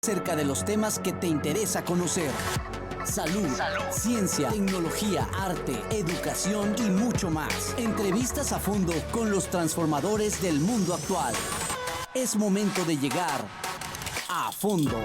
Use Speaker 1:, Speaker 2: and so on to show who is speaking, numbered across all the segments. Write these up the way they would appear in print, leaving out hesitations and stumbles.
Speaker 1: acerca de los temas que te interesa conocer. Salud, ciencia, tecnología, arte, educación y mucho más. Entrevistas a fondo con los transformadores del mundo actual. Es momento de llegar a fondo.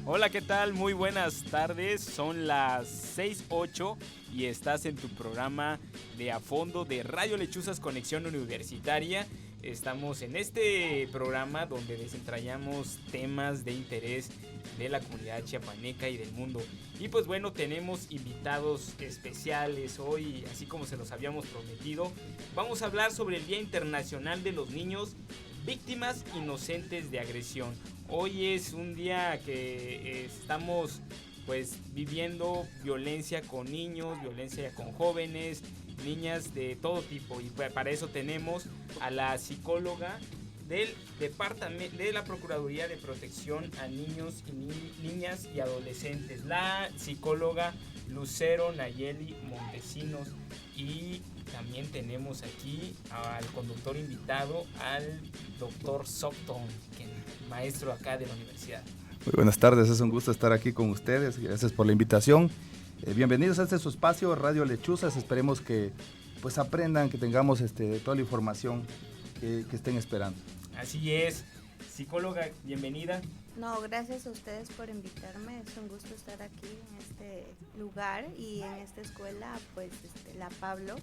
Speaker 2: Hola, ¿qué tal? Muy buenas tardes. Son las 6:08 y estás en tu programa de A Fondo de Radio Lechuzas Conexión Universitaria. Estamos en este programa donde desentrañamos temas de interés de la comunidad chiapaneca y del mundo. Y pues bueno, tenemos invitados especiales hoy, así como se los habíamos prometido. Vamos a hablar sobre el Día Internacional de los Niños Víctimas Inocentes de Agresión. Hoy es un día que estamos pues viviendo violencia con niños, violencia con jóvenes, niñas de todo tipo, y para eso tenemos a la psicóloga del departamento de la Procuraduría de Protección a Niños y Niñas y Adolescentes, la psicóloga Lucero Nayeli Montesinos, y también tenemos aquí al conductor invitado, al doctor Sopton, maestro acá de la universidad.
Speaker 3: Muy buenas tardes, es un gusto estar aquí con ustedes, gracias por la invitación. Bienvenidos a este su espacio, Radio Lechuzas. Esperemos que pues aprendan, que tengamos toda la información que estén esperando.
Speaker 2: Así es, psicóloga, bienvenida.
Speaker 4: No, gracias a ustedes por invitarme, es un gusto estar aquí en este lugar y en esta escuela, pues la Pablo,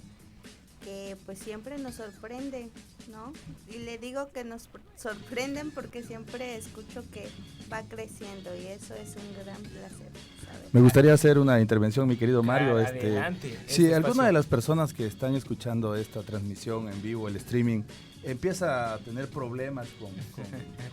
Speaker 4: que pues siempre nos sorprende, ¿no? Y le digo que nos sorprenden porque siempre escucho que va creciendo y eso es un gran placer, ¿sabes?
Speaker 3: Me gustaría hacer una intervención, mi querido Mario.
Speaker 2: Adelante.
Speaker 3: Si alguna de las personas que están escuchando esta transmisión en vivo, el streaming, empieza a tener problemas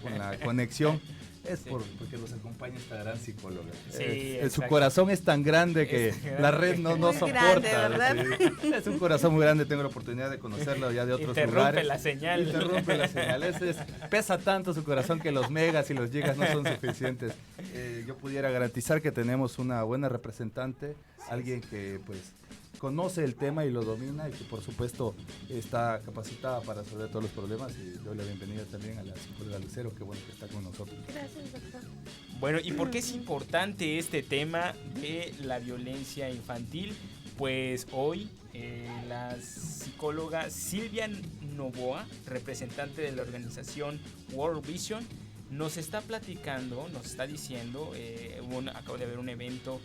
Speaker 3: con la conexión, es porque los acompaña esta gran psicóloga.
Speaker 2: Sí,
Speaker 3: su corazón es tan grande que la red no soporta.
Speaker 4: Grande,
Speaker 3: ¿sí? Es un corazón muy grande, tengo la oportunidad de conocerlo ya de otros lugares. Interrumpe la señal. Pesa tanto su corazón que los megas y los gigas no son suficientes. Yo pudiera garantizar que tenemos una buena representante, alguien que pues conoce el tema y lo domina y que por supuesto está capacitada para resolver todos los problemas, y doy la bienvenida también a la psicóloga Lucero, que bueno que está con nosotros.
Speaker 4: Gracias, doctor.
Speaker 2: Bueno, ¿y por qué es importante este tema de la violencia infantil? Pues hoy la psicóloga Silvia Novoa, representante de la organización World Vision, nos está platicando, nos está diciendo, acabo de ver un evento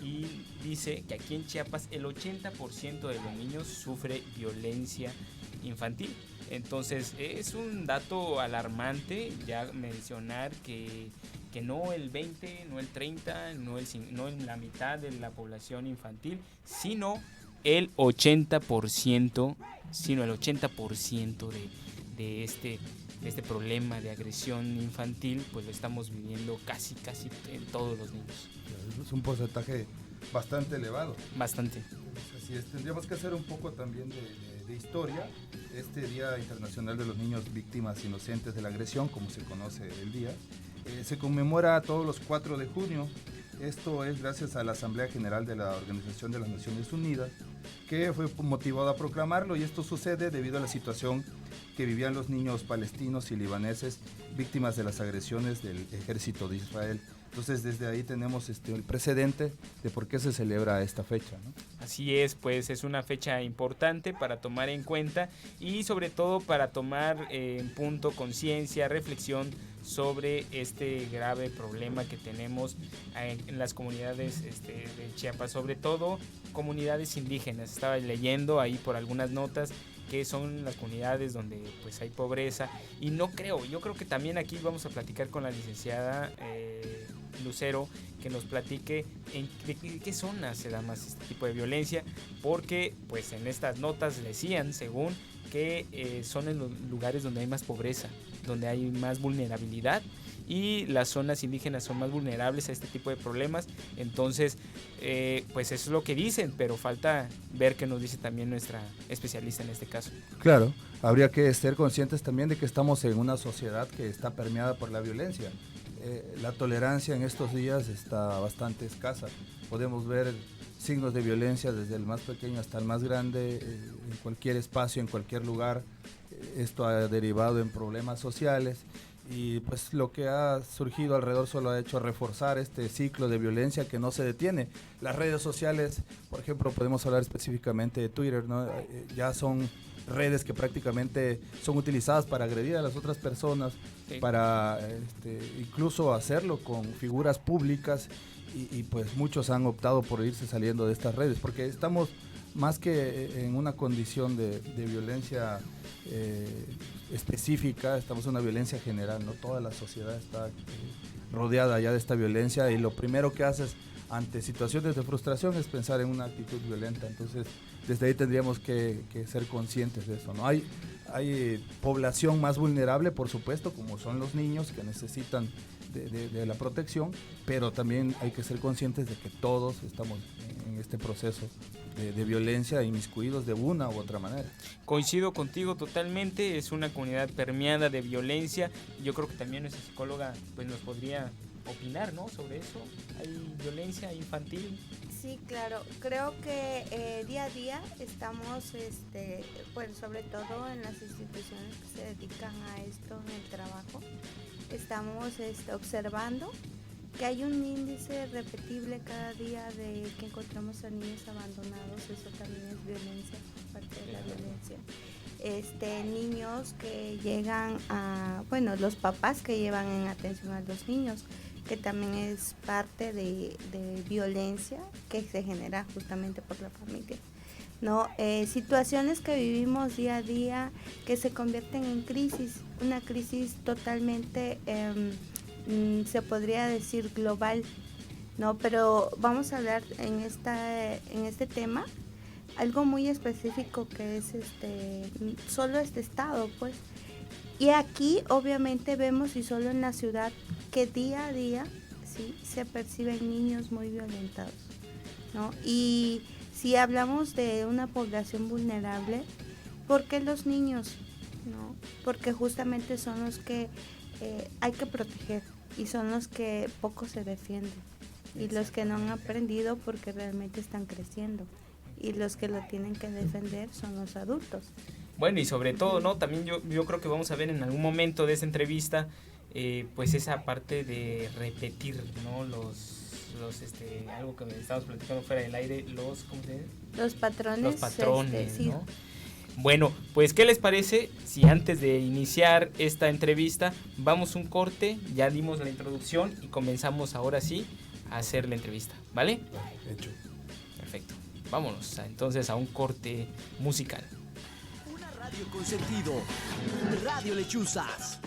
Speaker 2: y dice que aquí en Chiapas el 80% de los niños sufre violencia infantil. Entonces es un dato alarmante ya mencionar que no el 20, no el 30, no la mitad de la población infantil, sino el 80%, de este problema de agresión infantil, pues lo estamos viviendo casi en todos los niños.
Speaker 3: Es un porcentaje bastante elevado.
Speaker 2: Bastante.
Speaker 3: Así es, tendríamos que hacer un poco también de historia. Este Día Internacional de los Niños Víctimas Inocentes de la Agresión, como se conoce el día, se conmemora todos los 4 de junio. Esto es gracias a la Asamblea General de la Organización de las Naciones Unidas, que fue motivado a proclamarlo, y esto sucede debido a la situación que vivían los niños palestinos y libaneses víctimas de las agresiones del ejército de Israel. Entonces desde ahí tenemos el precedente de por qué se celebra esta fecha, ¿no?
Speaker 2: Así es, pues es una fecha importante para tomar en cuenta y sobre todo para tomar en punto conciencia, reflexión sobre este grave problema que tenemos en las comunidades de Chiapas, sobre todo comunidades indígenas. Estaba leyendo ahí por algunas notas que son las comunidades donde pues hay pobreza, y yo creo que también aquí vamos a platicar con la licenciada Lucero, que nos platique de qué zonas se da más este tipo de violencia, porque pues en estas notas decían, según, que son en los lugares donde hay más pobreza, donde hay más vulnerabilidad, y las zonas indígenas son más vulnerables a este tipo de problemas. Entonces pues eso es lo que dicen, pero falta ver qué nos dice también nuestra especialista en este caso.
Speaker 3: Claro, habría que ser conscientes también de que estamos en una sociedad que está permeada por la violencia. La tolerancia en estos días está bastante escasa. podemos ver signos de violencia desde el más pequeño hasta el más grande, en cualquier espacio, en cualquier lugar. Esto ha derivado en problemas sociales y pues lo que ha surgido alrededor solo ha hecho reforzar este ciclo de violencia que no se detiene. Las redes sociales, por ejemplo, podemos hablar específicamente de Twitter, ¿no? Ya son redes que prácticamente son utilizadas para agredir a las otras personas, sí, para incluso hacerlo con figuras públicas y pues muchos han optado por irse saliendo de estas redes porque estamos más que en una condición de violencia específica, estamos en una violencia general, ¿no? Toda la sociedad está rodeada ya de esta violencia y lo primero que haces ante situaciones de frustración es pensar en una actitud violenta. Entonces, desde ahí tendríamos que ser conscientes de eso, ¿no? Hay población más vulnerable, por supuesto, como son los niños que necesitan de la protección, pero también hay que ser conscientes de que todos estamos en este proceso de violencia inmiscuidos de una u otra manera.
Speaker 2: Coincido contigo totalmente, es una comunidad permeada de violencia. Yo creo que también nuestra psicóloga pues nos podría opinar, ¿no?, sobre eso. ¿Hay violencia infantil?
Speaker 4: Sí, claro. Creo que día a día estamos, pues sobre todo en las instituciones que se dedican a esto en el trabajo, estamos observando que hay un índice repetible cada día de que encontramos a niños abandonados. Eso también es violencia, parte de la violencia. Niños que llegan a, bueno, los papás que llevan en atención a los niños, que también es parte de violencia que se genera justamente por la familia, ¿no? Situaciones que vivimos día a día que se convierten en crisis, una crisis totalmente, se podría decir global, ¿no? Pero vamos a hablar en este tema algo muy específico que es solo este estado, pues. Y aquí obviamente vemos, y solo en la ciudad, que día a día sí se perciben niños muy violentados, ¿no? Y si hablamos de una población vulnerable, ¿por qué los niños? ¿No? Porque justamente son los que hay que proteger y son los que poco se defienden y los que no han aprendido porque realmente están creciendo, y los que lo tienen que defender son los adultos.
Speaker 2: Bueno, y sobre todo, ¿no? También yo creo que vamos a ver en algún momento de esta entrevista, pues esa parte de repetir, ¿no? Algo que estábamos platicando fuera del aire, ¿cómo se dice?
Speaker 4: Los patrones.
Speaker 2: Los patrones,
Speaker 4: sí.
Speaker 2: ¿no? Bueno, pues ¿qué les parece si antes de iniciar esta entrevista vamos un corte? Ya dimos la introducción y comenzamos ahora sí a hacer la entrevista, ¿vale?
Speaker 3: Hecho.
Speaker 2: Perfecto. Vámonos entonces a un corte musical.
Speaker 1: Radio con sentido. Radio Lechuzas.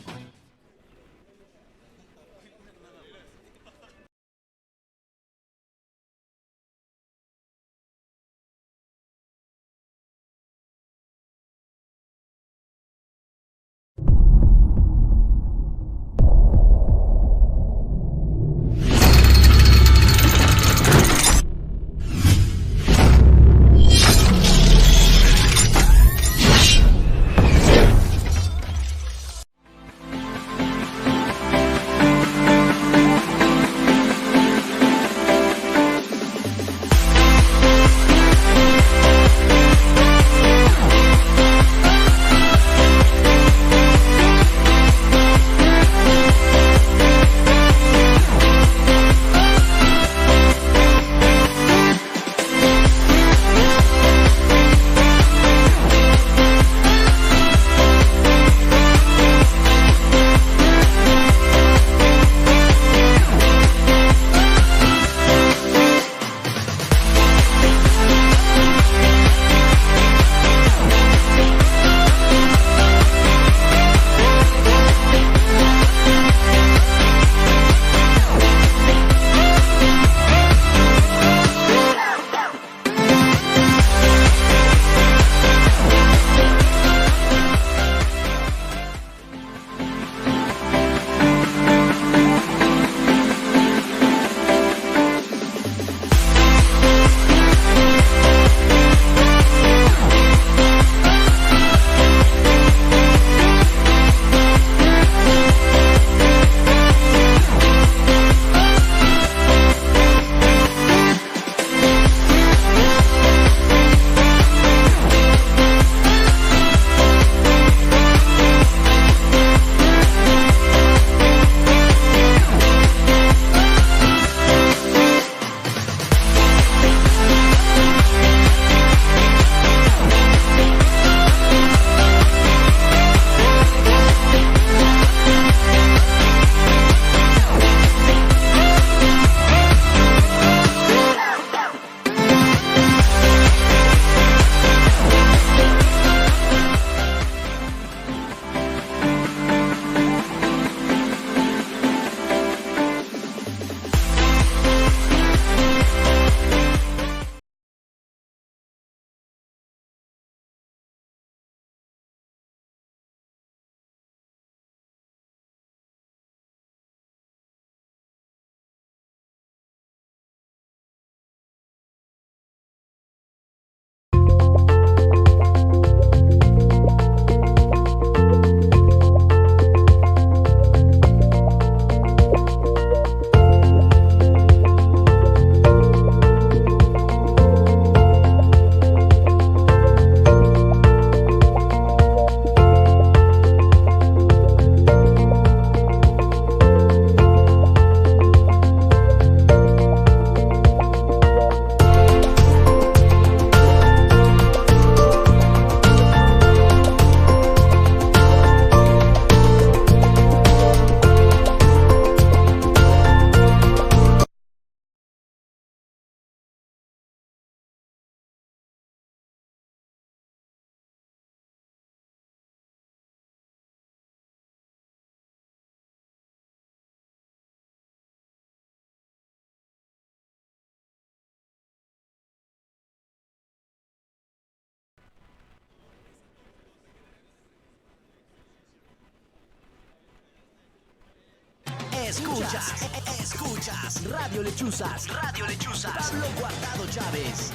Speaker 1: Escuchas Radio Lechuzas. Pablo Guardado Chávez.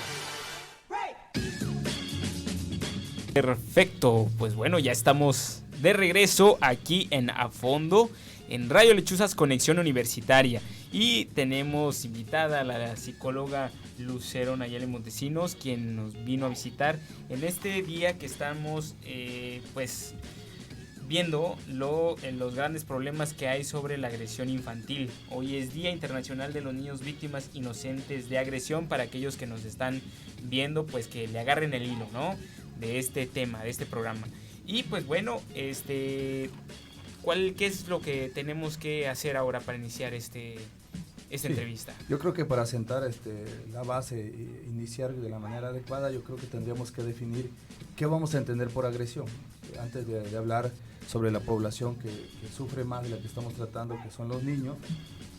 Speaker 2: Perfecto, pues bueno, ya estamos de regreso aquí en A Fondo, en Radio Lechuzas Conexión Universitaria. Y tenemos invitada a la psicóloga Lucero Nayeli Montesinos, quien nos vino a visitar en este día que estamos pues viendo los grandes problemas que hay sobre la agresión infantil. Hoy es Día Internacional de los Niños Víctimas Inocentes de Agresión. Para aquellos que nos están viendo, pues que le agarren el hilo, ¿no?, de este tema, de este programa. Y pues bueno, ¿qué es lo que tenemos que hacer ahora para iniciar esta entrevista?
Speaker 3: Yo creo que para sentar la base e iniciar de la manera adecuada, yo creo que tendríamos que definir qué vamos a entender por agresión. Antes de hablar sobre la población que sufre más de la que estamos tratando, que son los niños,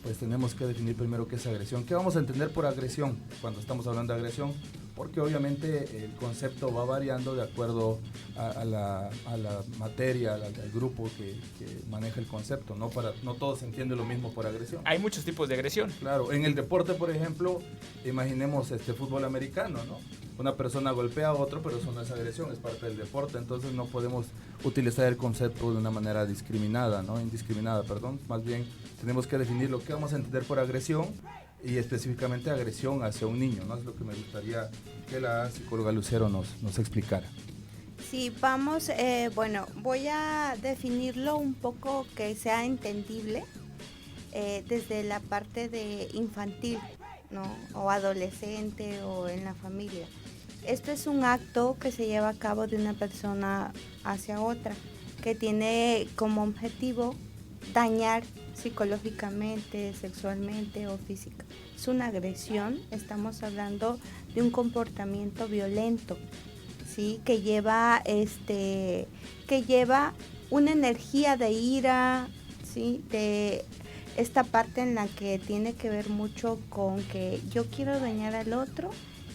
Speaker 3: pues tenemos que definir primero qué es agresión. ¿Qué vamos a entender por agresión cuando estamos hablando de agresión? Porque obviamente el concepto va variando de acuerdo a la materia, al grupo que maneja el concepto. No todos entienden lo mismo por agresión.
Speaker 2: Hay muchos tipos de agresión.
Speaker 3: Claro, en el deporte, por ejemplo, imaginemos fútbol americano, ¿no? Una persona golpea a otro, pero eso no es agresión, es parte del deporte. Entonces no podemos utilizar el concepto de una manera indiscriminada, perdón. Más bien tenemos que definir lo que vamos a entender por agresión, y específicamente agresión hacia un niño, ¿no? Es lo que me gustaría que la psicóloga Lucero nos explicara.
Speaker 4: Sí, vamos, voy a definirlo un poco que sea entendible desde la parte de infantil, ¿no?, o adolescente o en la familia. Esto es un acto que se lleva a cabo de una persona hacia otra, que tiene como objetivo dañar psicológicamente, sexualmente o física. Es una agresión, estamos hablando de un comportamiento violento, ¿sí?, que lleva una energía de ira, ¿sí?, de esta parte en la que tiene que ver mucho con que yo quiero dañar al otro,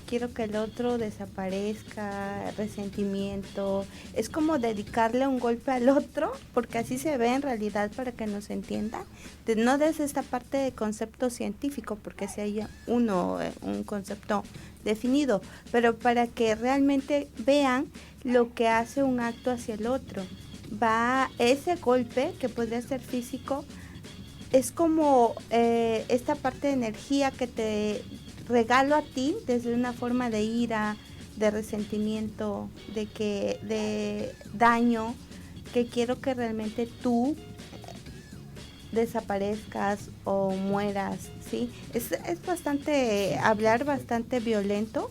Speaker 4: quiero que el otro desaparezca, resentimiento. Es como dedicarle un golpe al otro, porque así se ve en realidad, para que nos entienda. No desde esta parte de concepto científico, porque si hay un concepto definido, pero para que realmente vean lo que hace un acto hacia el otro. Va ese golpe, que podría ser físico, es como esta parte de energía que te regalo a ti desde una forma de ira, de resentimiento, de daño, que quiero que realmente tú desaparezcas o mueras, ¿sí? Es bastante, hablar bastante violento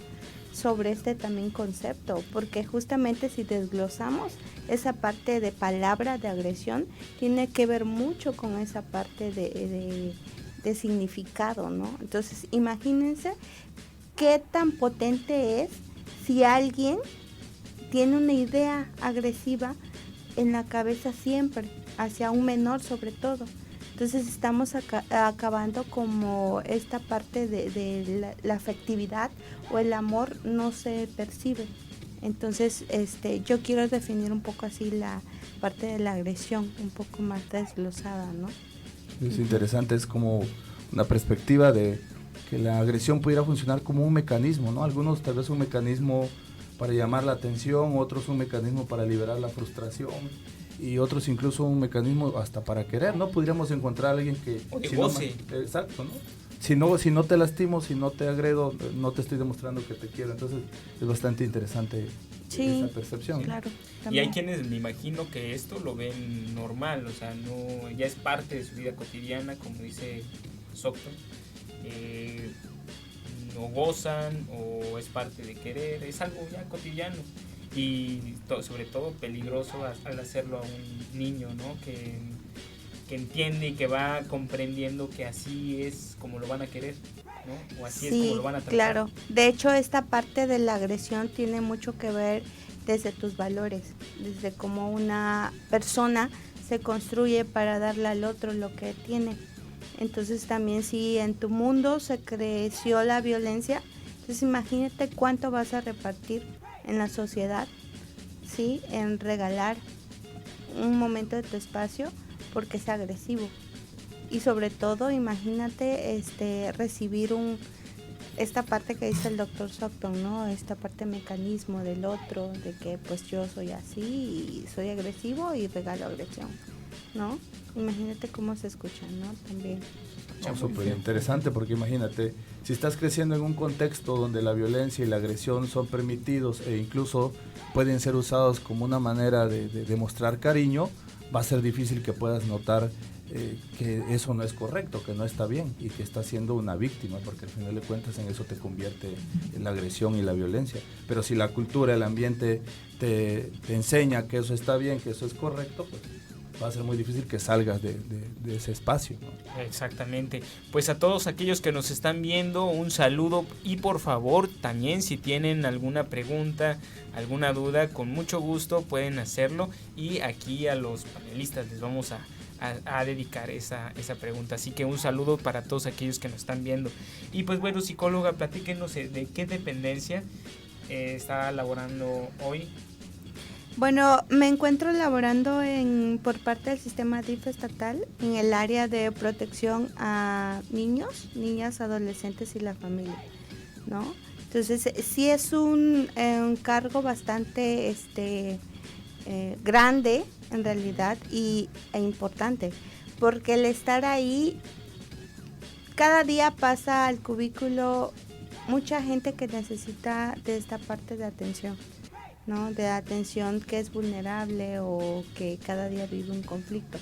Speaker 4: sobre este también concepto, porque justamente si desglosamos esa parte de palabra de agresión, tiene que ver mucho con esa parte de significado, ¿no? Entonces, imagínense qué tan potente es si alguien tiene una idea agresiva en la cabeza siempre, hacia un menor sobre todo. Entonces estamos acabando como esta parte de la afectividad o el amor no se percibe. Entonces yo quiero definir un poco así la parte de la agresión, un poco más desglosada, ¿no?
Speaker 3: Es interesante, es como una perspectiva de que la agresión pudiera funcionar como un mecanismo, ¿no? Algunos tal vez un mecanismo para llamar la atención, otros un mecanismo para liberar la frustración, y otros incluso un mecanismo hasta para querer, ¿no? Podríamos encontrar a alguien que... Exacto, ¿no? Si no te lastimo, si no te agredo, no te estoy demostrando que te quiero. Entonces es bastante interesante esa percepción.
Speaker 4: Claro,
Speaker 2: y hay quienes, me imagino, que esto lo ven normal, o sea, no, ya es parte de su vida cotidiana, como dice Socton. No gozan, o es parte de querer, es algo ya cotidiano. Y sobre todo peligroso al hacerlo a un niño, ¿no? Que entiende y que va comprendiendo que así es como lo van a querer, ¿no? O así es como lo van a tratar.
Speaker 4: Claro. De hecho, esta parte de la agresión tiene mucho que ver desde tus valores, desde cómo una persona se construye para darle al otro lo que tiene. Entonces también si en tu mundo se creció la violencia, entonces imagínate cuánto vas a repartir en la sociedad, ¿sí? En regalar un momento de tu espacio porque es agresivo. y sobre todo, imagínate recibir esta parte que dice el doctor Stockton, ¿no? Esta parte mecanismo del otro, de que pues yo soy así y soy agresivo y regalo agresión, ¿no? Imagínate cómo se escucha, ¿no? También.
Speaker 3: Súper interesante, porque imagínate, si estás creciendo en un contexto donde la violencia y la agresión son permitidos e incluso pueden ser usados como una manera de demostrar cariño, va a ser difícil que puedas notar que eso no es correcto, que no está bien y que estás siendo una víctima, porque al final de cuentas en eso te convierte en la agresión y la violencia. Pero si la cultura, el ambiente te enseña que eso está bien, que eso es correcto, pues va a ser muy difícil que salgas de ese espacio, ¿no?
Speaker 2: Exactamente. Pues a todos aquellos que nos están viendo, un saludo, y por favor también si tienen alguna pregunta, alguna duda, con mucho gusto pueden hacerlo, y aquí a los panelistas les vamos a dedicar esa pregunta. Así que un saludo para todos aquellos que nos están viendo. Y pues bueno, psicóloga, platíquenos de qué dependencia está laborando hoy.
Speaker 4: Bueno, me encuentro laborando por parte del sistema DIF estatal en el área de protección a niños, niñas, adolescentes y la familia, ¿no? Entonces, sí es un cargo bastante grande en realidad e importante, porque el estar ahí, cada día pasa al cubículo mucha gente que necesita de esta parte de atención, ¿no? De atención que es vulnerable o que cada día vive un conflicto,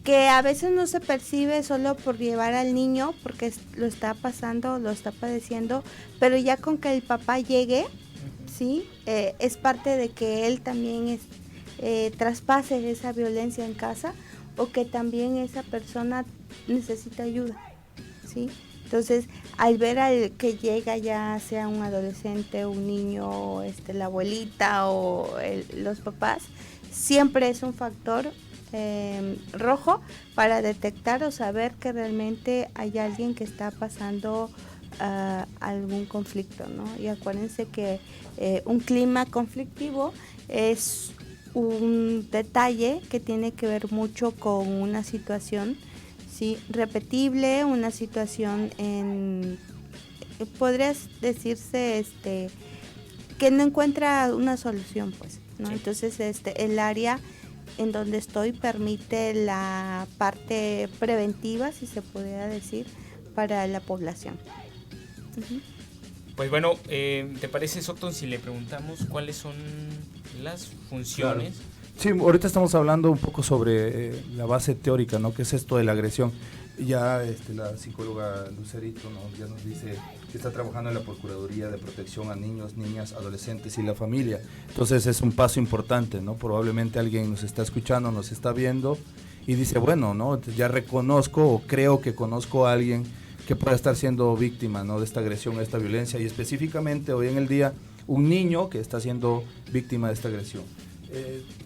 Speaker 4: que a veces no se percibe solo por llevar al niño porque lo está pasando, lo está padeciendo, pero ya con que el papá llegue, ¿sí? Es parte de que él también traspase esa violencia en casa, o que también esa persona necesita ayuda, ¿sí? Entonces, al ver al que llega, ya sea un adolescente, un niño, la abuelita o los papás, siempre es un factor rojo para detectar o saber que realmente hay alguien que está pasando algún conflicto, ¿no? Y acuérdense que un clima conflictivo es un detalle que tiene que ver mucho con una situación, sí, repetible, una situación podrías decirse que no encuentra una solución, pues, ¿no? Sí. Entonces el área en donde estoy permite la parte preventiva, si se pudiera decir, para la población. Uh-huh.
Speaker 2: Pues bueno, ¿te parece, Stockton, si le preguntamos cuáles son las funciones?
Speaker 3: Claro. Sí, ahorita estamos hablando un poco sobre la base teórica, ¿no? ¿Qué es esto de la agresión? Ya la psicóloga Lucerito, ¿no? Ya nos dice que está trabajando en la Procuraduría de Protección a Niños, Niñas, Adolescentes y la Familia. Entonces es un paso importante, ¿no? Probablemente alguien nos está escuchando, nos está viendo y dice, bueno, ¿no? Ya reconozco o creo que conozco a alguien que pueda estar siendo víctima, ¿no? De esta agresión, de esta violencia, y específicamente hoy en el día un niño que está siendo víctima de esta agresión.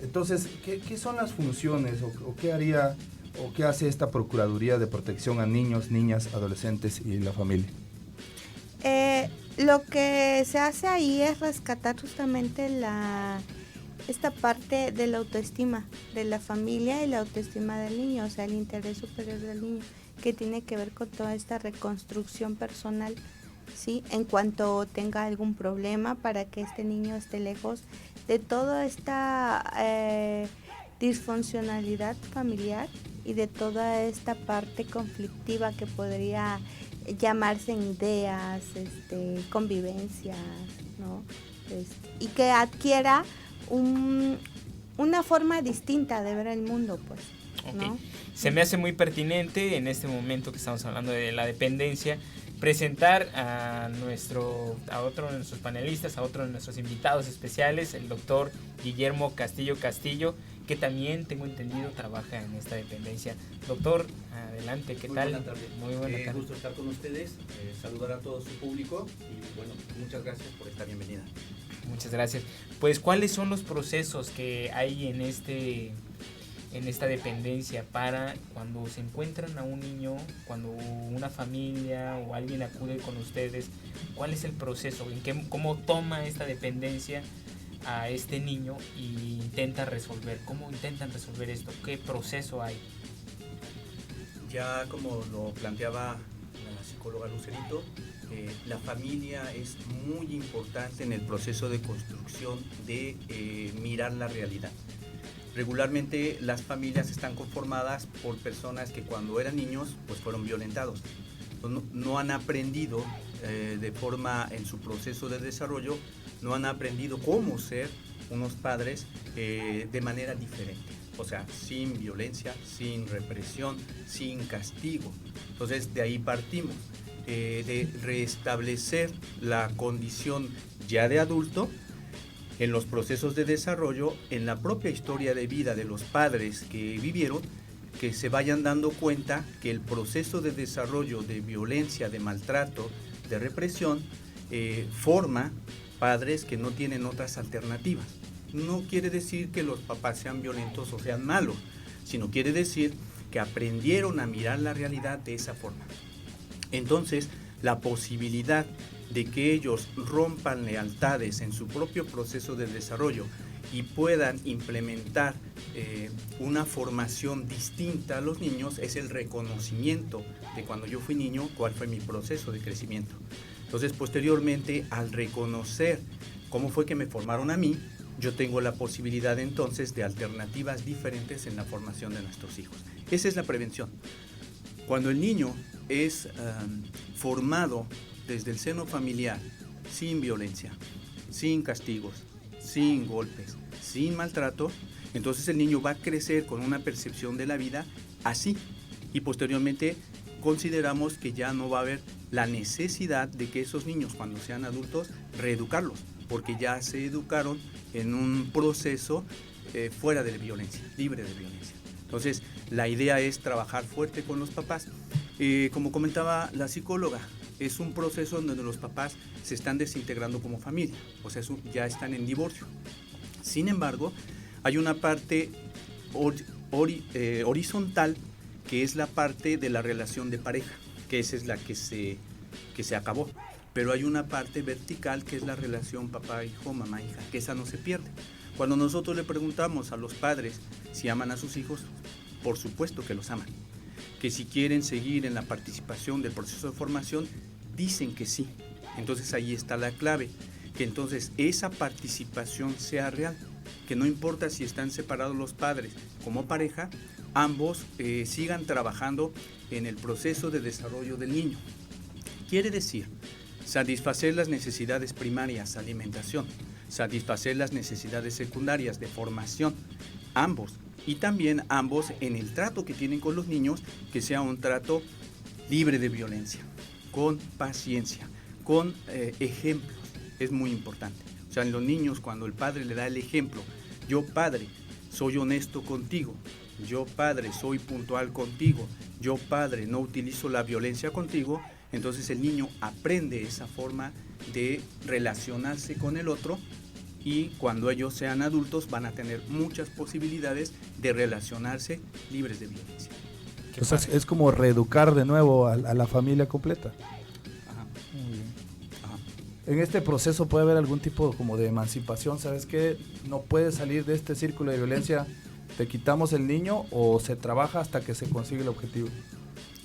Speaker 3: Entonces, ¿qué son las funciones o qué haría o qué hace esta Procuraduría de Protección a Niños, Niñas, Adolescentes y la Familia?
Speaker 4: Lo que se hace ahí es rescatar justamente esta parte de la autoestima de la familia y la autoestima del niño, o sea, el interés superior del niño, que tiene que ver con toda esta reconstrucción personal, ¿sí? En cuanto tenga algún problema, para que este niño esté lejos de toda esta disfuncionalidad familiar y de toda esta parte conflictiva que podría llamarse en ideas, convivencias, ¿no? Y que adquiera una forma distinta de ver el mundo, pues, ¿no?
Speaker 2: Okay. Se me hace muy pertinente en este momento que estamos hablando de la dependencia, presentar a otro de nuestros panelistas, a otro de nuestros invitados especiales, el doctor Guillermo Castillo, que también, tengo entendido, trabaja en esta dependencia. Doctor, adelante, ¿qué tal?
Speaker 5: Buena tarde.
Speaker 2: Muy buena tarde.
Speaker 5: Gusto estar con ustedes, saludar a todo su público y bueno, muchas gracias por esta bienvenida.
Speaker 2: Muchas gracias. Pues, ¿cuáles son los procesos que hay en esta dependencia para cuando se encuentran a un niño, cuando una familia o alguien acude con ustedes? ¿Cuál es el proceso? ¿Cómo toma esta dependencia a este niño y intenta resolver? ¿Cómo intentan resolver esto? ¿Qué proceso hay?
Speaker 5: Ya como lo planteaba la psicóloga Lucerito, la familia es muy importante en el proceso de construcción de mirar la realidad. Regularmente las familias están conformadas por personas que cuando eran niños pues fueron violentados. No han aprendido de forma en su proceso de desarrollo, no han aprendido cómo ser unos padres de manera diferente. O sea, sin violencia, sin represión, sin castigo. Entonces de ahí partimos, de restablecer la condición ya de adulto en los procesos de desarrollo, en la propia historia de vida de los padres que vivieron, que se vayan dando cuenta que el proceso de desarrollo de violencia, de maltrato, de represión, forma padres que no tienen otras alternativas. No quiere decir que los papás sean violentos o sean malos, sino quiere decir que aprendieron a mirar la realidad de esa forma. Entonces, la posibilidad de que ellos rompan lealtades en su propio proceso de desarrollo y puedan implementar una formación distinta a los niños es el reconocimiento de cuando yo fui niño, cuál fue mi proceso de crecimiento. Entonces, posteriormente, al reconocer cómo fue que me formaron a mí, yo tengo la posibilidad entonces de alternativas diferentes en la formación de nuestros hijos. Esa es la prevención. Cuando el niño es formado desde el seno familiar, sin violencia, sin castigos, sin golpes, sin maltrato, entonces el niño va a crecer con una percepción de la vida así. Y posteriormente consideramos que ya no va a haber la necesidad de que esos niños, cuando sean adultos, reeducarlos, porque ya se educaron en un proceso fuera de violencia, libre de violencia. Entonces, la idea es trabajar fuerte con los papás. Como comentaba la psicóloga, es un proceso en donde los papás se están desintegrando como familia, o sea, ya están en divorcio. Sin embargo, hay una parte horizontal, que es la parte de la relación de pareja, que esa es la que se acabó. Pero hay una parte vertical, que es la relación papá-hijo, mamá-hija, que esa no se pierde. Cuando nosotros le preguntamos a los padres si aman a sus hijos, por supuesto que los aman. Que si quieren seguir en la participación del proceso de formación, dicen que sí. Entonces ahí está la clave, que entonces esa participación sea real, que no importa si están separados los padres como pareja, ambos sigan trabajando en el proceso de desarrollo del niño. Quiere decir, satisfacer las necesidades primarias, alimentación, satisfacer las necesidades secundarias de formación, ambos, y también ambos en el trato que tienen con los niños, que sea un trato libre de violencia, con paciencia, con ejemplos, es muy importante. O sea, en los niños, cuando el padre le da el ejemplo, yo padre, soy honesto contigo, yo padre, soy puntual contigo, yo padre, no utilizo la violencia contigo, entonces el niño aprende esa forma de relacionarse con el otro, y cuando ellos sean adultos van a tener muchas posibilidades de relacionarse libres de violencia.
Speaker 3: Entonces es como reeducar de nuevo a la familia completa.
Speaker 5: Ajá.
Speaker 3: Muy bien.
Speaker 5: Ajá.
Speaker 3: En este proceso puede haber algún tipo como de emancipación, ¿sabes qué? No puedes salir de este círculo de violencia, te quitamos el niño, o se trabaja hasta que se consigue el objetivo.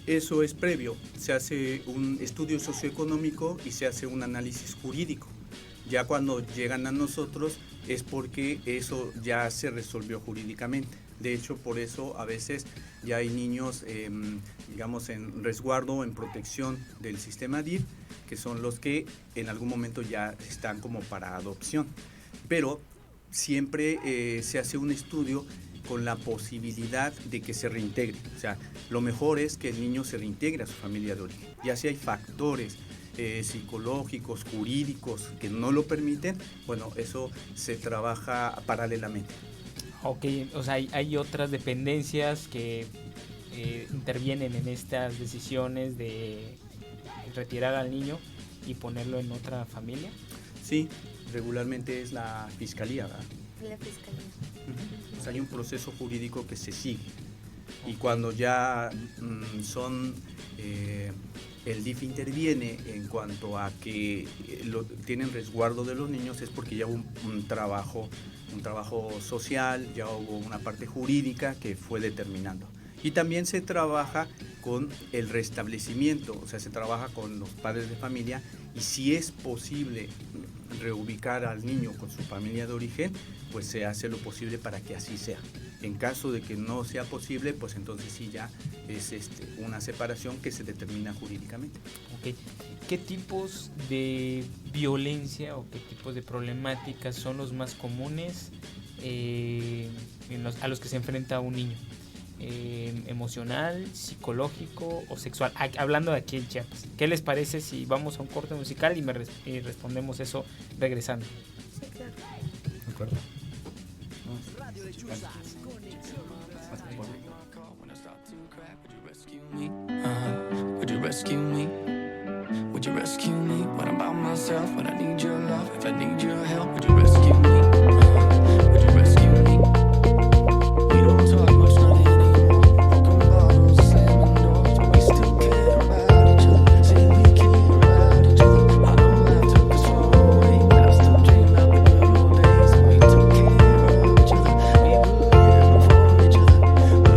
Speaker 5: Eso es previo, se hace un estudio socioeconómico y se hace un análisis jurídico. Ya cuando llegan a nosotros es porque eso ya se resolvió jurídicamente. De hecho, por eso a veces ya hay niños, digamos, en resguardo, en protección del sistema DIF, que son los que en algún momento ya están como para adopción. Pero siempre se hace un estudio con la posibilidad de que se reintegre. O sea, lo mejor es que el niño se reintegre a su familia de origen. Ya si hay factores psicológicos, jurídicos que no lo permiten, bueno, eso se trabaja paralelamente.
Speaker 2: Ok, o sea, hay otras dependencias que intervienen en estas decisiones de retirar al niño y ponerlo en otra familia.
Speaker 5: Sí, regularmente es la fiscalía, ¿verdad?
Speaker 4: La fiscalía.
Speaker 5: O sea, hay un proceso jurídico que se sigue, y cuando ya el DIF interviene en cuanto a que tienen resguardo de los niños, es porque ya hubo un trabajo social, ya hubo una parte jurídica que fue determinando. Y también se trabaja con el restablecimiento, o sea, se trabaja con los padres de familia y si es posible reubicar al niño con su familia de origen, pues se hace lo posible para que así sea. En caso de que no sea posible, pues entonces sí ya es una separación que se determina jurídicamente.
Speaker 2: Okay. ¿Qué tipos de violencia o qué tipos de problemáticas son los más comunes a los que se enfrenta un niño? Emocional, psicológico o sexual, hablando de aquí en Chiapas. ¿Qué les parece si vamos a un corte musical y respondemos eso regresando?
Speaker 4: Sí, claro.
Speaker 3: ¿De acuerdo?
Speaker 1: Radio Lechuzas,
Speaker 6: Would you rescue me? Would you rescue me when I'm by myself? When I need your love, if I need your help, would you rescue me? Would you rescue me? We don't talk much, not anymore. Broken bottles, slamming doors, but we still care about each other. Say we care about each other. I know life took us far away, but I still dream about the good old days when we took care of each other. We were living for each other. But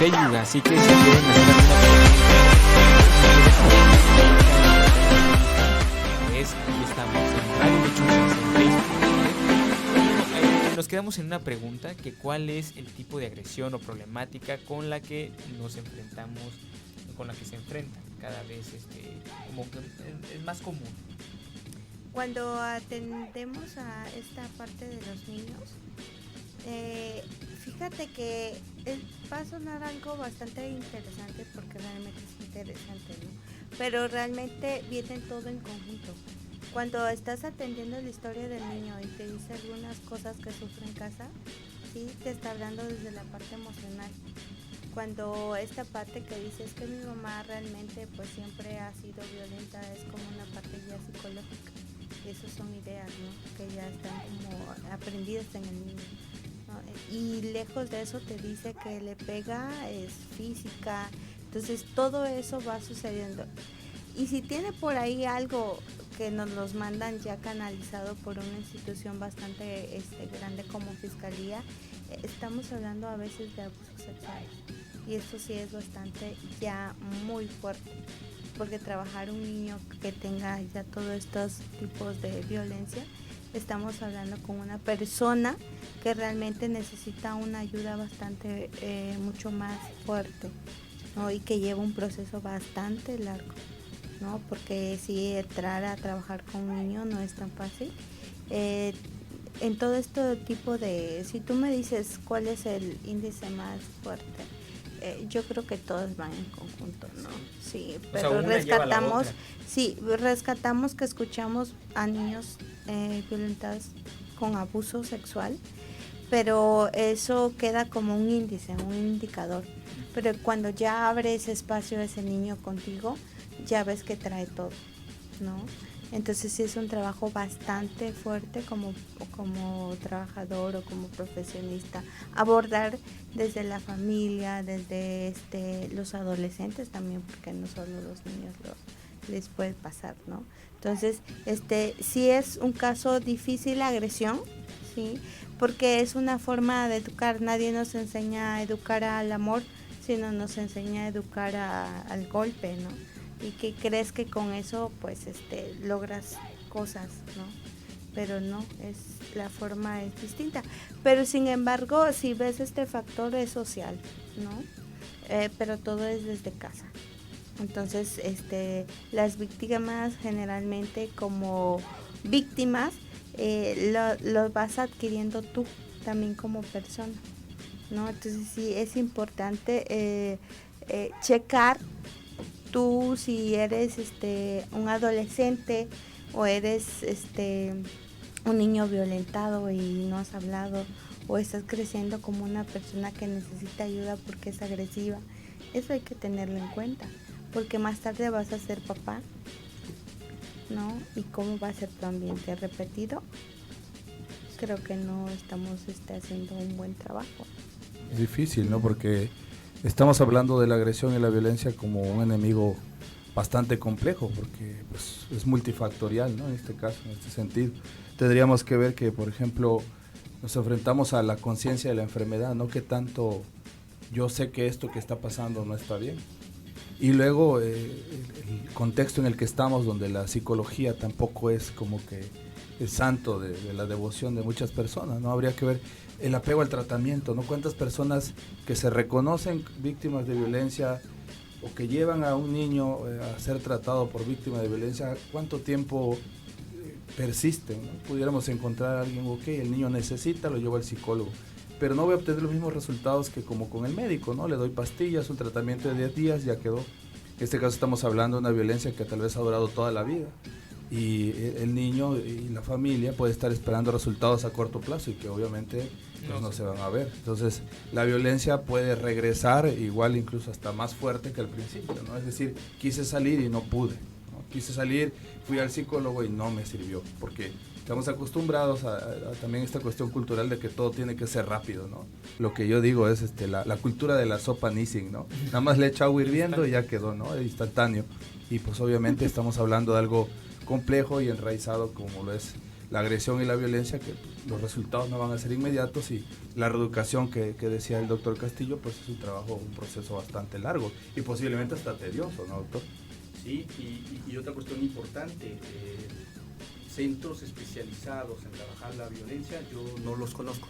Speaker 2: Facebook, así que si quieren hacer alguna pregunta, aquí estamos en Radio Lechuzas en Facebook. Nos quedamos en una pregunta, que cuál es el tipo de agresión o problemática con la que nos enfrentamos, con la que se enfrentan cada vez, como que es más común.
Speaker 4: Cuando atendemos a esta parte de los niños, fíjate que va a sonar algo bastante interesante, porque realmente es interesante, ¿no? Pero realmente viene todo en conjunto. Cuando estás atendiendo la historia del niño y te dice algunas cosas que sufre en casa, sí, te está hablando desde la parte emocional. Cuando esta parte que dice es que mi mamá realmente pues siempre ha sido violenta, es como una parte ya psicológica. Y esas son ideas, ¿no?, que ya están como aprendidas en el niño, ¿no? Y lejos de eso te dice que le pega, es física. Entonces todo eso va sucediendo. Y si tiene por ahí algo que nos los mandan ya canalizado por una institución bastante grande como Fiscalía, estamos hablando a veces de abusos sexuales. Y esto sí es bastante ya muy fuerte, porque trabajar un niño que tenga ya todos estos tipos de violencia, estamos hablando con una persona que realmente necesita una ayuda bastante, mucho más fuerte, ¿no? Y que lleva un proceso bastante largo, ¿no? Porque si entrar a trabajar con un niño no es tan fácil. En todo este tipo de, si tú me dices cuál es el índice más fuerte, yo creo que todos van en conjunto, ¿no? Sí, pero rescatamos que escuchamos a niños violentados con abuso sexual, pero eso queda como un índice, un indicador. Pero cuando ya abre ese espacio ese niño contigo, ya ves que trae todo, ¿no? Entonces sí es un trabajo bastante fuerte como trabajador o como profesionista, abordar desde la familia, desde los adolescentes también, porque no solo los niños les puede pasar, ¿no? Entonces, sí es un caso difícil la agresión, ¿sí? Porque es una forma de educar. Nadie nos enseña a educar al amor, sino nos enseña a educar al golpe, ¿no? Y que crees que con eso pues logras cosas, ¿no? Pero no, la forma es distinta. Pero sin embargo, si ves este factor es social, ¿no? Pero todo es desde casa. Entonces, las víctimas generalmente como víctimas lo vas adquiriendo tú también como persona, ¿no? Entonces sí es importante checar tú si eres un adolescente o eres un niño violentado y no has hablado, o estás creciendo como una persona que necesita ayuda porque es agresiva. Eso hay que tenerlo en cuenta, porque más tarde vas a ser papá, ¿no? ¿Y cómo va a ser tu ambiente repetido? Creo que no estamos haciendo un buen trabajo.
Speaker 3: Es difícil, ¿no? Porque estamos hablando de la agresión y la violencia como un enemigo bastante complejo, porque pues, es multifactorial, ¿no? En este caso, en este sentido. Tendríamos que ver que, por ejemplo, nos enfrentamos a la conciencia de la enfermedad, ¿no? Que tanto yo sé que esto que está pasando no está bien. Y luego el contexto en el que estamos, donde la psicología tampoco es como que el santo de la devoción de muchas personas, ¿no? Habría que ver el apego al tratamiento, ¿no? Cuántas personas que se reconocen víctimas de violencia o que llevan a un niño a ser tratado por víctima de violencia, ¿cuánto tiempo persisten, ¿no? Pudiéramos encontrar a alguien, ok, el niño necesita, lo llevo al psicólogo, pero no voy a obtener los mismos resultados que como con el médico, ¿no? Le doy pastillas, un tratamiento de 10 días, ya quedó. En este caso estamos hablando de una violencia que tal vez ha durado toda la vida. Y el niño y la familia puede estar esperando resultados a corto plazo y que obviamente pues, no se van a ver. Entonces la violencia puede regresar igual, incluso hasta más fuerte que al principio, ¿no? Es decir, quise salir y no pude, ¿no? Quise salir, fui al psicólogo y no me sirvió, porque estamos acostumbrados a también esta cuestión cultural de que todo tiene que ser rápido, ¿no? Lo que yo digo es la cultura de la sopa Nissin, ¿no? Nada más le echa agua hirviendo y ya quedó, ¿no? Instantáneo. Y pues obviamente estamos hablando de algo complejo y enraizado como lo es la agresión y la violencia, que los resultados no van a ser inmediatos, y la reeducación que decía el doctor Castillo, pues es un trabajo, un proceso bastante largo y posiblemente hasta tedioso, ¿no, doctor?
Speaker 5: Sí, y otra cuestión importante, centros especializados en trabajar la violencia, yo no los conozco.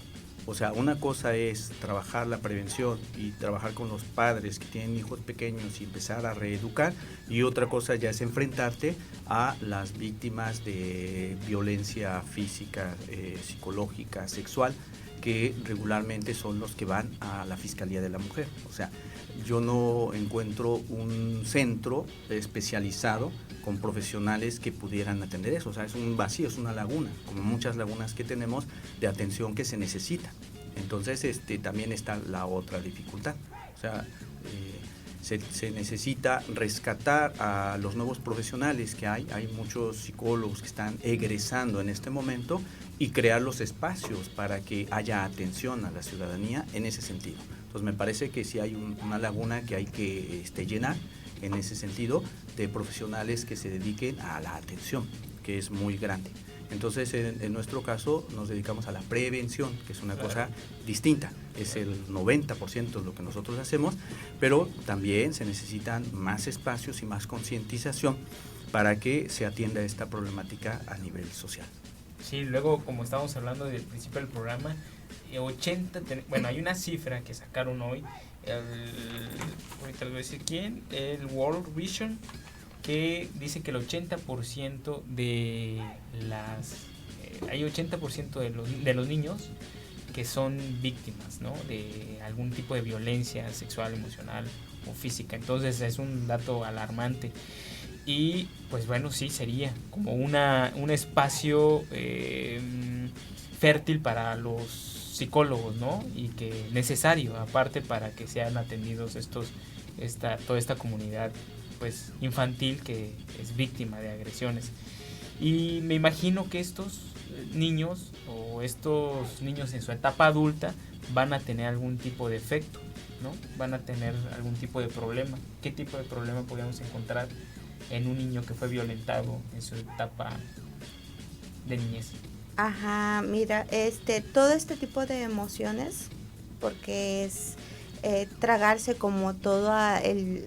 Speaker 5: O sea, una cosa es trabajar la prevención y trabajar con los padres que tienen hijos pequeños y empezar a reeducar, y otra cosa ya es enfrentarte a las víctimas de violencia física, psicológica, sexual, que regularmente son los que van a la Fiscalía de la Mujer. O sea, yo no encuentro un centro especializado con profesionales que pudieran atender eso. O sea, es un vacío, es una laguna, como muchas lagunas que tenemos de atención que se necesita. Entonces, también está la otra dificultad. O sea, se necesita rescatar a los nuevos profesionales que hay. Hay muchos psicólogos que están egresando en este momento, y crear los espacios para que haya atención a la ciudadanía en ese sentido. Entonces me parece que sí hay una laguna que hay que llenar en ese sentido, de profesionales que se dediquen a la atención. que es muy grande. Entonces, en nuestro caso, nos dedicamos a la prevención, que es una cosa distinta. Es el 90% de lo que nosotros hacemos, pero también se necesitan más espacios y más concientización para que se atienda esta problemática a nivel social.
Speaker 2: Sí, luego, como estábamos hablando del principio del programa, hay una cifra que sacaron hoy, ahorita les voy a decir quién, el World Vision, que dice que el 80% de hay 80% de los niños que son víctimas, ¿no?, de algún tipo de violencia sexual, emocional o física. Entonces es un dato alarmante. Y pues bueno, sí, sería como un espacio fértil para los psicólogos, ¿no? Y que necesario, aparte, para que sean atendidos toda esta comunidad pues infantil que es víctima de agresiones. Y me imagino que estos niños en su etapa adulta van a tener algún tipo de efecto, ¿no? Van a tener algún tipo de problema. ¿Qué tipo de problema podríamos encontrar en un niño que fue violentado en su etapa de niñez?
Speaker 4: Ajá, mira, todo este tipo de emociones, porque es tragarse como todo el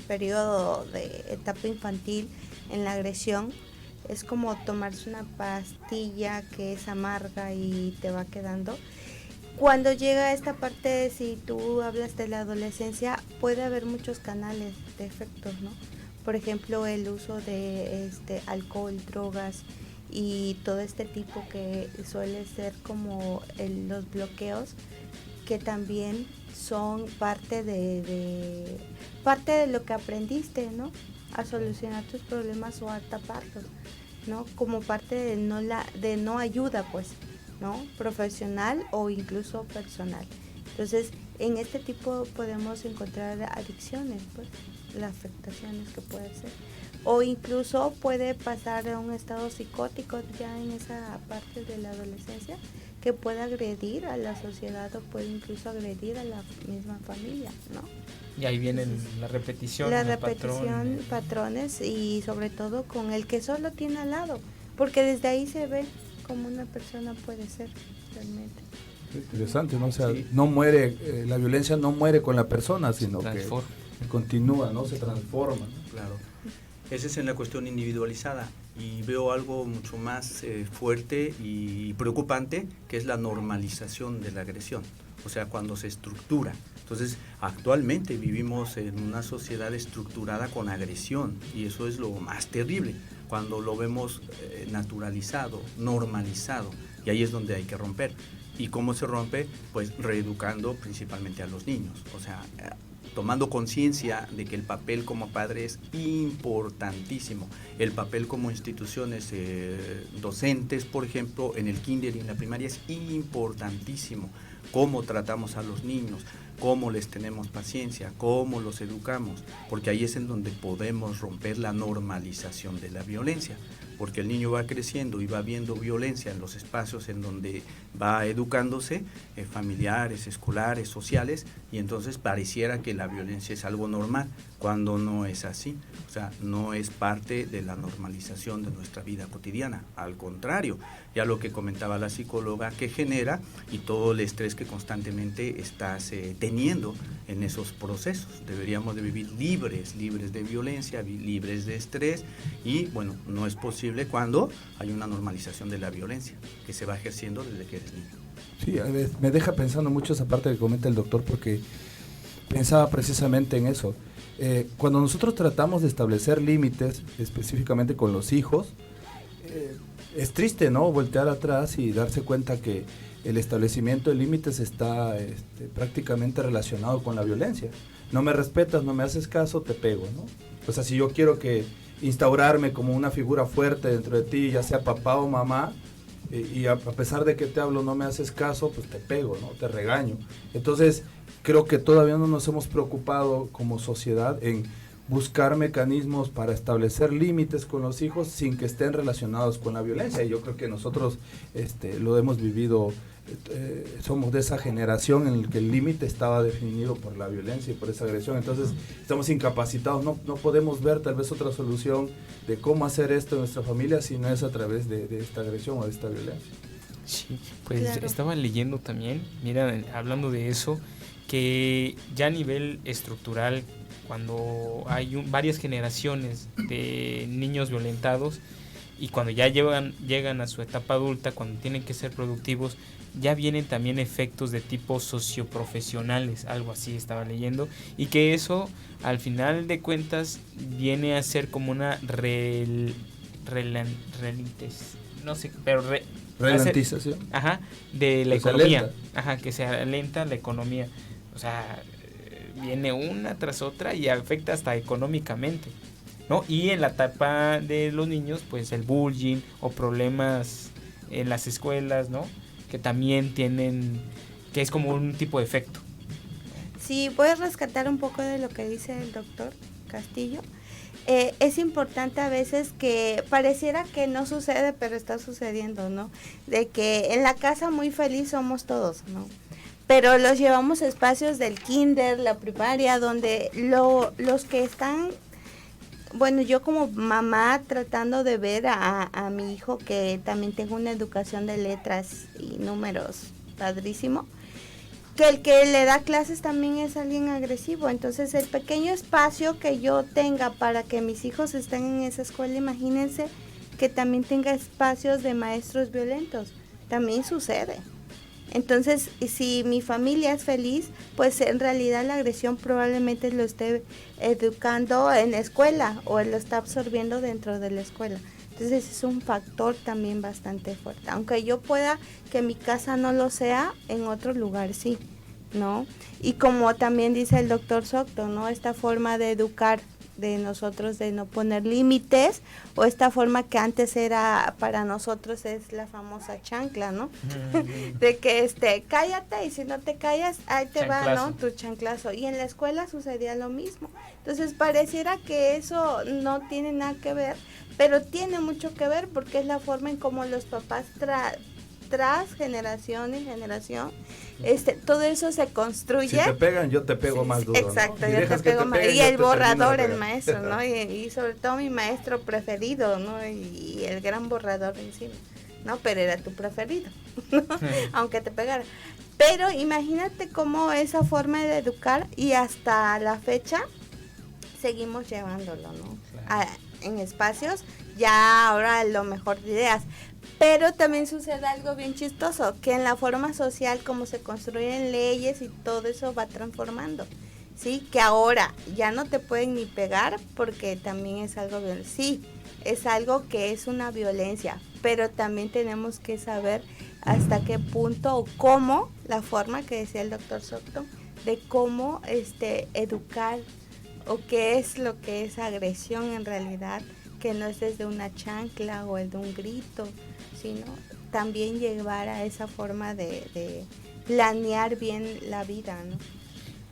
Speaker 4: periodo de etapa infantil en la agresión, es como tomarse una pastilla que es amarga y te va quedando. Cuando llega esta parte, si tú hablas de la adolescencia, puede haber muchos canales de efectos, ¿no? Por ejemplo, el uso de alcohol, drogas y todo este tipo que suele ser como los bloqueos, que también son parte de lo que aprendiste, ¿no? A solucionar tus problemas o a taparlos, ¿no? Como parte de no ayuda, pues, ¿no? Profesional o incluso personal. Entonces, en este tipo podemos encontrar adicciones, pues, las afectaciones que puede ser. O incluso puede pasar a un estado psicótico ya en esa parte de la adolescencia, que puede agredir a la sociedad o puede incluso agredir a la misma familia, ¿no?
Speaker 2: Y ahí vienen la repetición,
Speaker 4: patrones, y sobre todo con el que solo tiene al lado, porque desde ahí se ve cómo una persona puede ser realmente.
Speaker 3: Interesante, ¿no? O sea,
Speaker 5: Sí.
Speaker 3: no muere, la violencia no muere con la persona, sino que
Speaker 2: Transforma.
Speaker 3: continúa, ¿no? Se transforma, ¿no?
Speaker 5: Claro. Esa es en la cuestión individualizada, y veo algo mucho más fuerte y preocupante, que es la normalización de la agresión, o sea, cuando se estructura. Entonces, actualmente vivimos en una sociedad estructurada con agresión, y eso es lo más terrible, cuando lo vemos naturalizado, normalizado, y ahí es donde hay que romper. ¿Y cómo se rompe? Pues reeducando principalmente a los niños, o sea, tomando conciencia de que el papel como padre es importantísimo, el papel como instituciones docentes, por ejemplo, en el kinder y en la primaria es importantísimo, cómo tratamos a los niños, cómo les tenemos paciencia, cómo los educamos, porque ahí es en donde podemos romper la normalización de la violencia, porque el niño va creciendo y va viendo violencia en los espacios en donde va educándose, familiares, escolares, sociales, y entonces pareciera que la violencia es algo normal, cuando no es así. O sea, no es parte de la normalización de nuestra vida cotidiana, al contrario, ya lo que comentaba la psicóloga, que genera, y todo el estrés que constantemente estás teniendo en esos procesos. Deberíamos de vivir libres de violencia, libres de estrés, y bueno, no es posible cuando hay una normalización de la violencia que se va ejerciendo desde que eres niño.
Speaker 3: Sí, a ver, me deja pensando mucho esa parte que comenta el doctor, porque pensaba precisamente en eso. Cuando nosotros tratamos de establecer límites, específicamente con los hijos, es triste, ¿no?, voltear atrás y darse cuenta que el establecimiento de límites está prácticamente relacionado con la violencia. No me respetas, no me haces caso, te pego, ¿no? O sea, si yo quiero instaurarme como una figura fuerte dentro de ti, ya sea papá o mamá, y a pesar de que te hablo no me haces caso, pues te pego, ¿no? Te regaño. Entonces, creo que todavía no nos hemos preocupado como sociedad en buscar mecanismos para establecer límites con los hijos sin que estén relacionados con la violencia, y yo creo que nosotros lo hemos vivido somos de esa generación en la que el límite estaba definido por la violencia y por esa agresión. Entonces estamos incapacitados, no podemos ver tal vez otra solución de cómo hacer esto en nuestra familia si no es a través de esta agresión o de esta violencia.
Speaker 2: Sí, pues
Speaker 4: Claro.
Speaker 2: estaba leyendo también, mira, hablando de eso, que ya a nivel estructural, cuando hay varias generaciones de niños violentados y cuando ya llegan a su etapa adulta, cuando tienen que ser productivos, ya vienen también efectos de tipo socioprofesionales, algo así estaba leyendo, y que eso al final de cuentas viene a ser como una no sé, pero
Speaker 3: Ralentización.
Speaker 2: ajá, de la
Speaker 3: Que se
Speaker 2: economía,
Speaker 3: alenta.
Speaker 2: ajá, que se alenta la economía, o sea, viene una tras otra y afecta hasta económicamente, ¿no? Y en la etapa de los niños, pues el bullying o problemas en las escuelas, ¿no? Que también tienen, que es como un tipo de efecto.
Speaker 4: Sí, voy a rescatar un poco de lo que dice el doctor Castillo. Es importante a veces que pareciera que no sucede, pero está sucediendo, ¿no? De que en la casa muy feliz somos todos, ¿no? Pero los llevamos a espacios del kinder, la primaria, donde los que están, bueno, yo como mamá tratando de ver a mi hijo que también tengo una educación de letras y números padrísimo, que el que le da clases también es alguien agresivo. Entonces el pequeño espacio que yo tenga para que mis hijos estén en esa escuela, imagínense que también tenga espacios de maestros violentos, también sucede. Entonces, si mi familia es feliz, pues en realidad la agresión probablemente lo esté educando en la escuela o lo está absorbiendo dentro de la escuela. Entonces es un factor también bastante fuerte. Aunque yo pueda que mi casa no lo sea, en otro lugar sí, ¿no? Y como también dice el doctor Socto, ¿no? Esta forma de educar de nosotros de no poner límites, o esta forma que antes era para nosotros es la famosa chancla, ¿no? De que cállate y si no te callas, ahí te va, ¿no? Tu chanclazo. Y en la escuela sucedía lo mismo. Entonces pareciera que eso no tiene nada que ver, pero tiene mucho que ver porque es la forma en cómo los papás tras generación y generación, todo eso se construye.
Speaker 3: Si te pegan, yo te pego más duro.
Speaker 4: Exacto,
Speaker 3: ¿no?
Speaker 4: yo te pego más.
Speaker 3: peguen,
Speaker 4: Y
Speaker 3: yo
Speaker 4: el
Speaker 3: te termino de
Speaker 4: borrador, el
Speaker 3: pegar.
Speaker 4: maestro, ¿no? Y sobre todo mi maestro preferido, ¿no? Y el gran borrador encima, ¿no? Pero era tu preferido, ¿no? Aunque te pegara. Pero imagínate cómo esa forma de educar y hasta la fecha seguimos llevándolo, ¿no?
Speaker 2: Claro.
Speaker 4: En espacios, ya ahora lo mejor de ideas. Pero también sucede algo bien chistoso, que en la forma social, como se construyen leyes y todo eso va transformando, ¿sí? Que ahora ya no te pueden ni pegar porque también es algo violento. Sí, es algo que es una violencia, pero también tenemos que saber hasta qué punto o cómo, la forma que decía el doctor Socto, de cómo educar o qué es lo que es agresión en realidad, que no es desde una chancla o el de un grito, sino también llevar a esa forma de planear bien la vida, ¿no?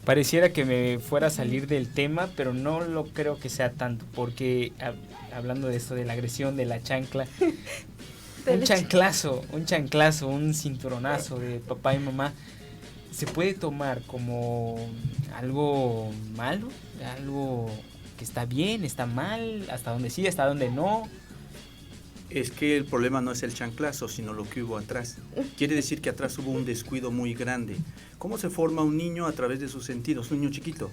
Speaker 2: Pareciera que me fuera a salir del tema, pero no lo creo que sea tanto, porque hablando de esto de la agresión, de la chancla, un chanclazo, un cinturonazo de papá y mamá, ¿se puede tomar como algo malo? ¿Algo que está bien, está mal? ¿Hasta dónde sí, hasta dónde no?
Speaker 5: Es que el problema no es el chanclazo, sino lo que hubo atrás. Quiere decir que atrás hubo un descuido muy grande. ¿Cómo se forma un niño a través de sus sentidos? Un niño chiquito.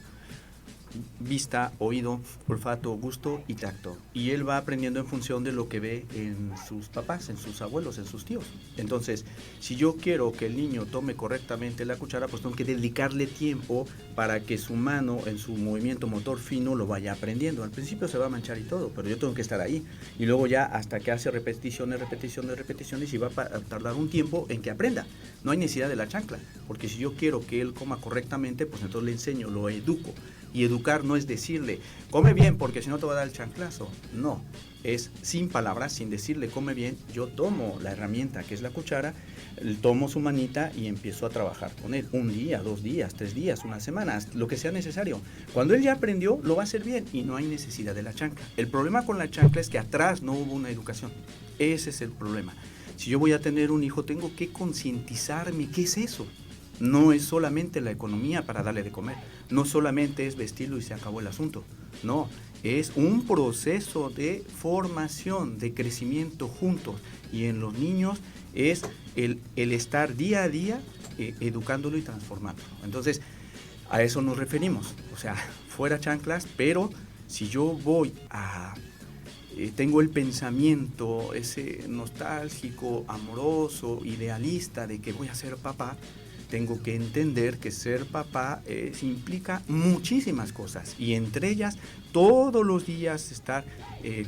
Speaker 5: Vista, oído, olfato, gusto y tacto. Y él va aprendiendo en función de lo que ve en sus papás, en sus abuelos, en sus tíos. Entonces, si yo quiero que el niño tome correctamente la cuchara, pues tengo que dedicarle tiempo para que su mano, en su movimiento motor fino, lo vaya aprendiendo. Al principio se va a manchar y todo, pero yo tengo que estar ahí. Y luego ya hasta que hace repeticiones y va a tardar un tiempo en que aprenda. No hay necesidad de la chancla, porque si yo quiero que él coma correctamente, pues entonces le enseño, lo educo. Y educar no es decirle, come bien porque si no te va a dar el chanclazo. No, es sin palabras, sin decirle come bien, yo tomo la herramienta que es la cuchara, tomo su manita y empiezo a trabajar con él. 1 día, 2 días, 3 días, 1 semana, lo que sea necesario. Cuando él ya aprendió, lo va a hacer bien y no hay necesidad de la chancla. El problema con la chancla es que atrás no hubo una educación. Ese es el problema. si yo voy a tener un hijo, tengo que concientizarme qué es eso. No es solamente la economía para darle de comer, no solamente es vestirlo y se acabó el asunto, no, es un proceso de formación, de crecimiento juntos, y en los niños es el estar día a día educándolo y transformándolo. Entonces, a eso nos referimos, o sea, fuera chanclas, pero si yo voy a... tengo el pensamiento ese nostálgico, amoroso, idealista de que voy a ser papá, tengo que entender que ser papá implica muchísimas cosas, y entre ellas todos los días estar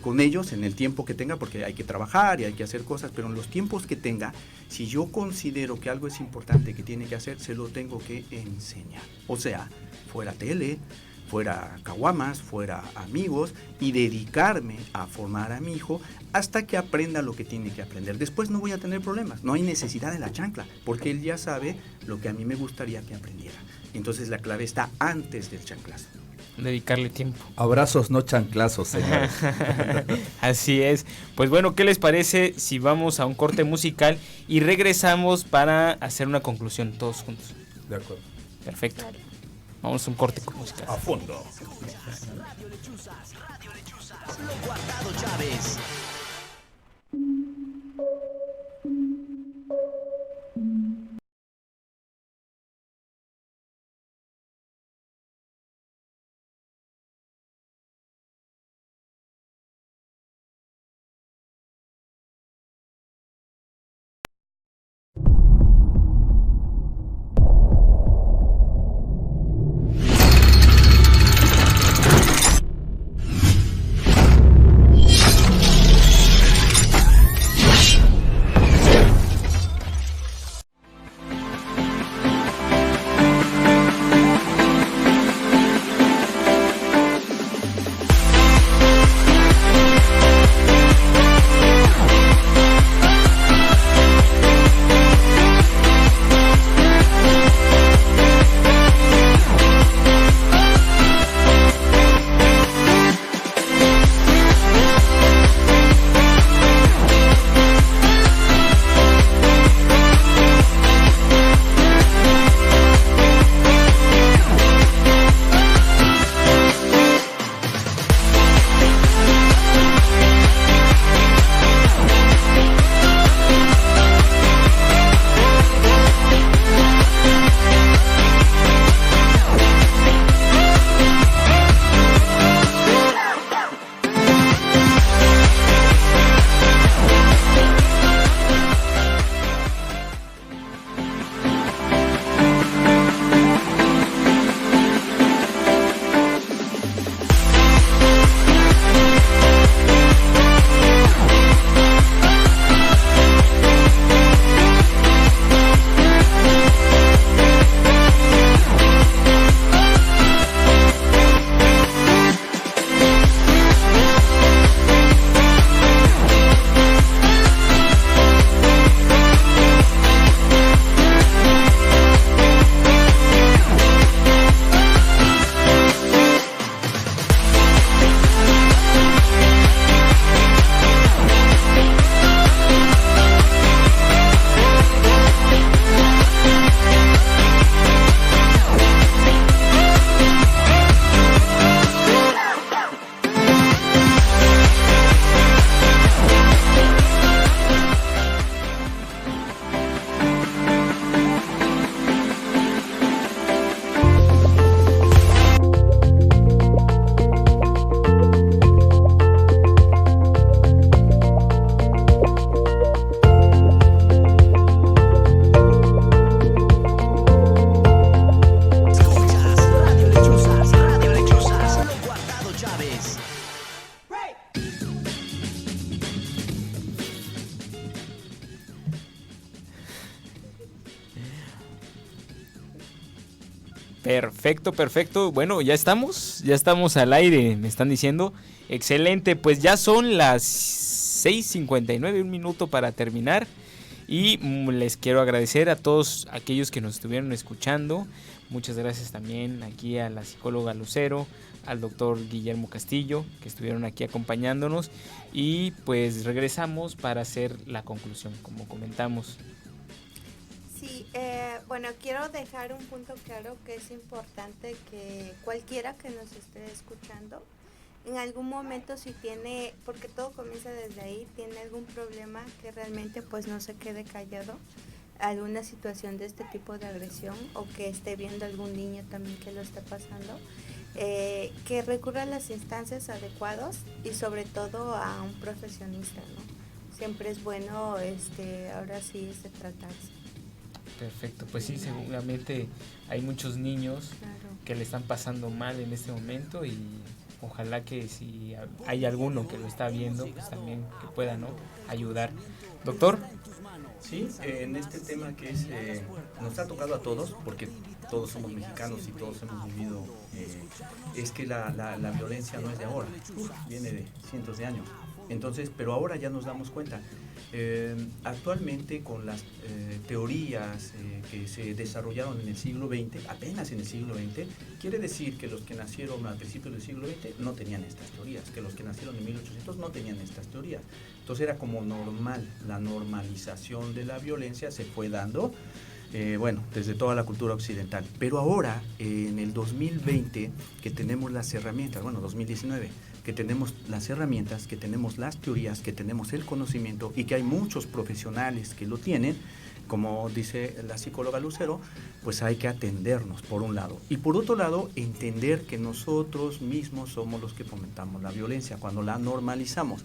Speaker 5: con ellos en el tiempo que tenga, porque hay que trabajar y hay que hacer cosas, pero en los tiempos que tenga, si yo considero que algo es importante que tiene que hacer, se lo tengo que enseñar. O sea, fuera tele, fuera caguamas, fuera amigos, y dedicarme a formar a mi hijo hasta que aprenda lo que tiene que aprender. Después no voy a tener problemas, no hay necesidad de la chancla, porque él ya sabe lo que a mí me gustaría que aprendiera. Entonces la clave está antes del chanclazo.
Speaker 2: Dedicarle tiempo.
Speaker 3: Abrazos, no chanclazos, señores.
Speaker 2: Así es. Pues bueno, ¿qué les parece si vamos a un corte musical y regresamos para hacer una conclusión todos juntos?
Speaker 3: De acuerdo.
Speaker 2: Perfecto. Vamos a un corte musical.
Speaker 3: A fondo.
Speaker 1: Radio Lechuzas, Pablo Guardado Chávez.
Speaker 2: Perfecto. Bueno, ya estamos al aire, me están diciendo. Excelente, pues ya son las 6:59, un minuto para terminar. Y les quiero agradecer a todos aquellos que nos estuvieron escuchando. Muchas gracias también aquí a la psicóloga Lucero, al doctor Guillermo Castillo, que estuvieron aquí acompañándonos. Y pues regresamos para hacer la conclusión, como comentamos.
Speaker 4: Sí, bueno, quiero dejar un punto claro que es importante que cualquiera que nos esté escuchando, en algún momento si tiene, porque todo comienza desde ahí, tiene algún problema, que realmente pues no se quede callado, alguna situación de este tipo de agresión, o que esté viendo algún niño también que lo esté pasando, que recurra a las instancias adecuadas y sobre todo a un profesionista, ¿no? Siempre es bueno, ahora sí, tratarse.
Speaker 2: Perfecto, pues sí, seguramente hay muchos niños que le están pasando mal en este momento y ojalá que si hay alguno que lo está viendo, pues también que pueda, ¿no?, ayudar. Doctor.
Speaker 5: Sí, en este tema que nos ha tocado a todos, porque todos somos mexicanos y todos hemos vivido, es que la violencia no es de ahora, viene de cientos de años. Entonces, pero ahora ya nos damos cuenta. Actualmente con las teorías que se desarrollaron en el siglo XX, apenas en el siglo XX, quiere decir que los que nacieron al principio del siglo XX no tenían estas teorías, que los que nacieron en 1800 no tenían estas teorías. Entonces era como normal, la normalización de la violencia se fue dando, desde toda la cultura occidental. Pero ahora, en el 2020, que tenemos las herramientas, 2019, que tenemos las herramientas, que tenemos las teorías, que tenemos el conocimiento y que hay muchos profesionales que lo tienen, como dice la psicóloga Lucero, pues hay que atendernos por un lado. Y por otro lado, entender que nosotros mismos somos los que fomentamos la violencia cuando la normalizamos.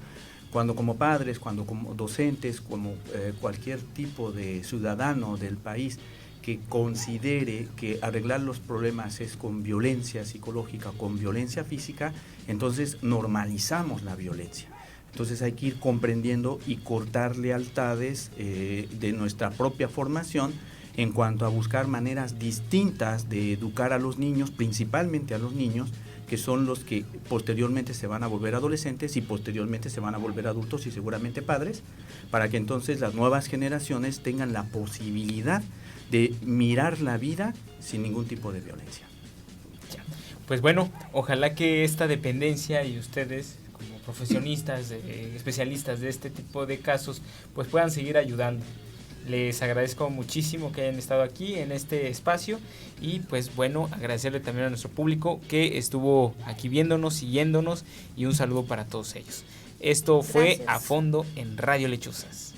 Speaker 5: Cuando como padres, cuando como docentes, como cualquier tipo de ciudadano del país que considere que arreglar los problemas es con violencia psicológica, con violencia física, entonces normalizamos la violencia. Entonces hay que ir comprendiendo y cortar lealtades de nuestra propia formación en cuanto a buscar maneras distintas de educar a los niños, principalmente a los niños, que son los que posteriormente se van a volver adolescentes y posteriormente se van a volver adultos y seguramente padres, para que entonces las nuevas generaciones tengan la posibilidad de mirar la vida sin ningún tipo de violencia.
Speaker 2: Pues bueno, ojalá que esta dependencia y ustedes como profesionistas, especialistas de este tipo de casos, pues puedan seguir ayudando. Les agradezco muchísimo que hayan estado aquí en este espacio y pues bueno, agradecerle también a nuestro público que estuvo aquí viéndonos, siguiéndonos y un saludo para todos ellos. Esto fue
Speaker 4: Gracias.
Speaker 2: A Fondo en Radio Lechuzas.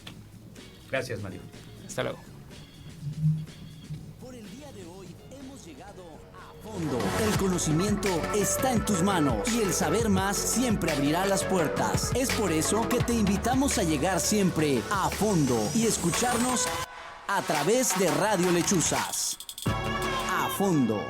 Speaker 5: Gracias, Mario.
Speaker 2: Hasta luego.
Speaker 1: Por el día de hoy hemos llegado a fondo. El conocimiento está en tus manos y el saber más siempre abrirá las puertas. Es por eso que te invitamos a llegar siempre a fondo y escucharnos a través de Radio Lechuzas. A fondo.